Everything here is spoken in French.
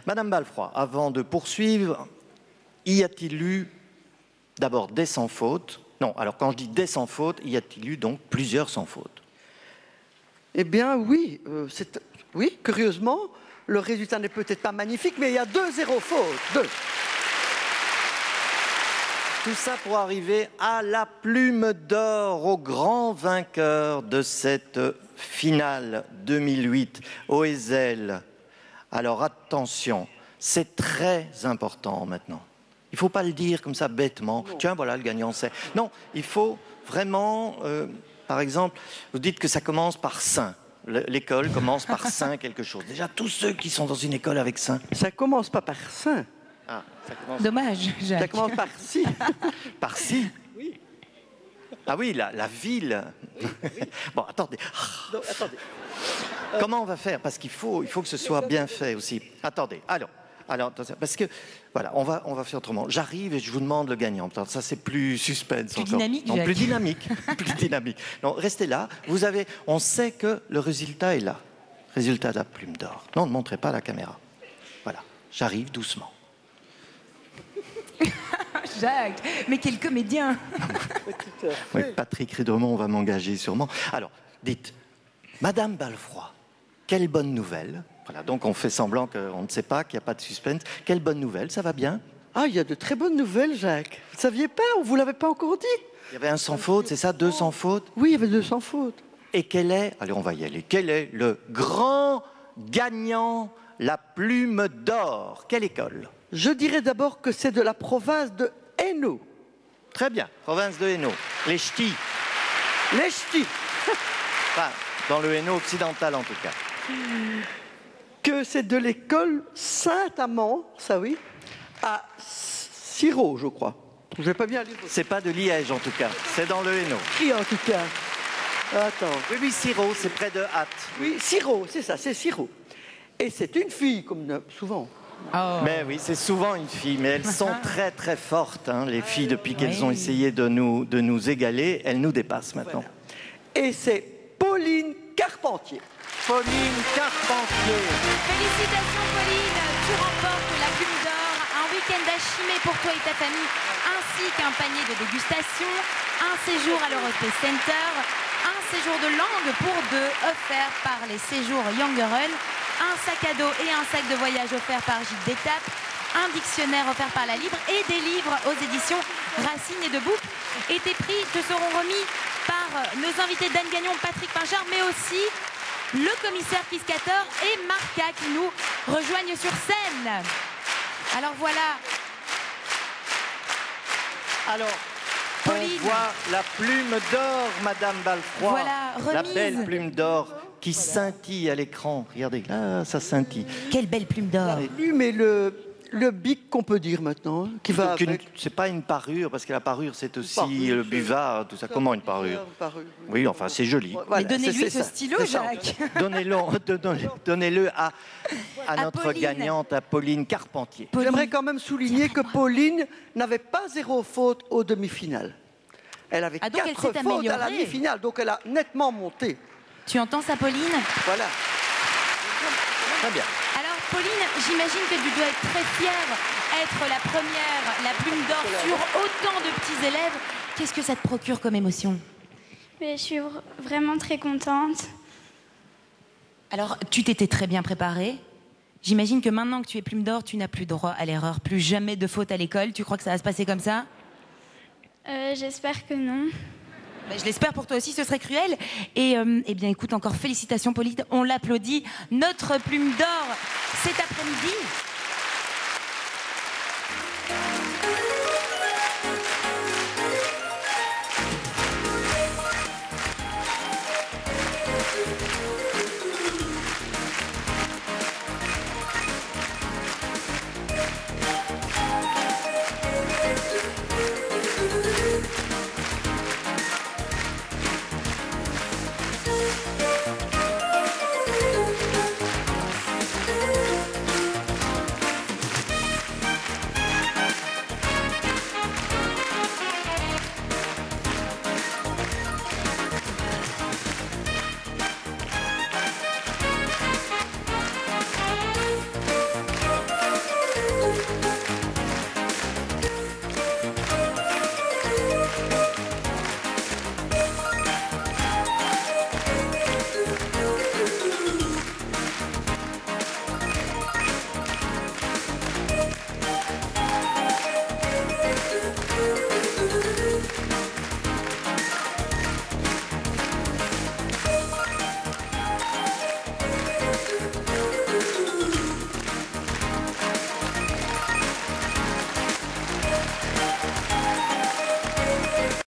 Madame Balfroy, avant de poursuivre, y a-t-il eu d'abord des sans faute? Non, alors quand je dis des sans faute, y a-t-il eu donc plusieurs sans faute? Eh bien, oui. Oui, curieusement, le résultat n'est peut-être pas magnifique, mais il y a 2-0 fautes. 2. Tout ça pour arriver à la plume d'or, au grand vainqueur de cette finale 2008 au Ezel. Alors attention, c'est très important maintenant. Il ne faut pas le dire comme ça bêtement. Non. Tiens, voilà, le gagnant c'est. Non, il faut vraiment, par exemple, vous dites que ça commence par Saint. L'école commence par Saint quelque chose. Déjà, tous ceux qui sont dans une école avec Saint. Ça commence pas par Saint. Ah, ça commence... Dommage, Jacques. Ça commence par si. Par si? Oui. Ah oui, la ville. Oui, oui. Bon, attendez. Non, attendez. Comment on va faire? Parce qu'il faut que ce soit bien fait aussi. Attendez, alors attention, parce que, voilà, on va faire autrement. J'arrive et je vous demande le gagnant. Ça, c'est plus suspense. Plus dynamique, non, Jacques. plus dynamique. Plus dynamique. Non, restez là. On sait que le résultat est là. Résultat de la plume d'or. Non, ne montrez pas à la caméra. Voilà, j'arrive doucement. Jacques, mais quel comédien! Oui, Patrick Ridremont va m'engager sûrement. Alors, dites, Madame Balfroy, quelle bonne nouvelle. Voilà, donc on fait semblant qu'on ne sait pas, qu'il n'y a pas de suspense. Quelle bonne nouvelle, ça va bien? Ah, il y a de très bonnes nouvelles, Jacques. Vous ne saviez pas, on ne vous l'avait pas encore dit. Il y avait un sans faute, c'est ça? 2 sans faute? Oui, il y avait 2 sans faute. Et quel est, allez on va y aller, quel est le grand gagnant, la plume d'or? Quelle école? Je dirais d'abord que c'est de la province de Hainaut. Très bien, province de Hainaut. Les ch'tis. Les ch'tis. Enfin, dans le Hainaut occidental en tout cas. Que c'est de l'école Saint-Amand, ça oui, à Siro, je crois. Je ne vais pas bien lire. C'est pas de Liège en tout cas, c'est dans le Hainaut. Qui en tout cas? Attends. Oui, Siro, c'est près de Hatt. Oui, Siro, c'est ça, c'est Siro. Et c'est une fille, comme souvent. Oh. Mais oui, c'est souvent une fille, mais elles sont très très fortes, hein, les filles, depuis qu'elles ont essayé de nous égaler, elles nous dépassent maintenant. Voilà. Et c'est Pauline Carpentier. Pauline Carpentier. Félicitations Pauline, tu remportes la plume d'or, un week-end à Chimay pour toi et ta famille, ainsi qu'un panier de dégustation, un séjour à l'Eurospace Center, un séjour de langue pour 2 offert par les séjours Younger Run, un sac à dos et un sac de voyage offert par Gilles d'Étape, un dictionnaire offert par La Libre et des livres aux éditions Racine et Debout. Et tes prix te seront remis par nos invités Dan Gagnon, Patrick Pinchard, mais aussi le commissaire Piscator et Marca qui nous rejoignent sur scène. Alors voilà. Alors, Pauline. on voit la plume d'or, Madame Balfroy. Voilà, remise. La belle plume d'or qui scintille à l'écran. Regardez, là, ça scintille. Quelle belle plume d'or. Lui, mais le bic qu'on peut dire maintenant, qui va avec... C'est pas une parure, parce que la parure, c'est aussi le buvard, tout ça. Comment une parure? Oui, enfin, c'est joli. Voilà, mais donnez-lui ce ça. stylo, Jacques. Donnez-le à notre Pauline. gagnante, à Pauline Carpentier. J'aimerais quand même souligner que Pauline n'avait pas 0 faute aux demi-finales. Elle avait 4 fautes à la demi-finale, donc elle a nettement monté. Tu entends ça, Pauline? Voilà. Très bien. Alors, Pauline, j'imagine que tu dois être très fière, être la première, la plume d'or sur autant de petits élèves. Qu'est-ce que ça te procure comme émotion? Mais je suis vraiment très contente. Alors, tu t'étais très bien préparée. J'imagine que maintenant que tu es plume d'or, tu n'as plus droit à l'erreur, plus jamais de faute à l'école. Tu crois que ça va se passer comme ça? J'espère que non. Ben, je l'espère pour toi aussi, ce serait cruel. Et eh bien, écoute, encore félicitations, Pauline. On l'applaudit. Notre plume d'or cet après-midi.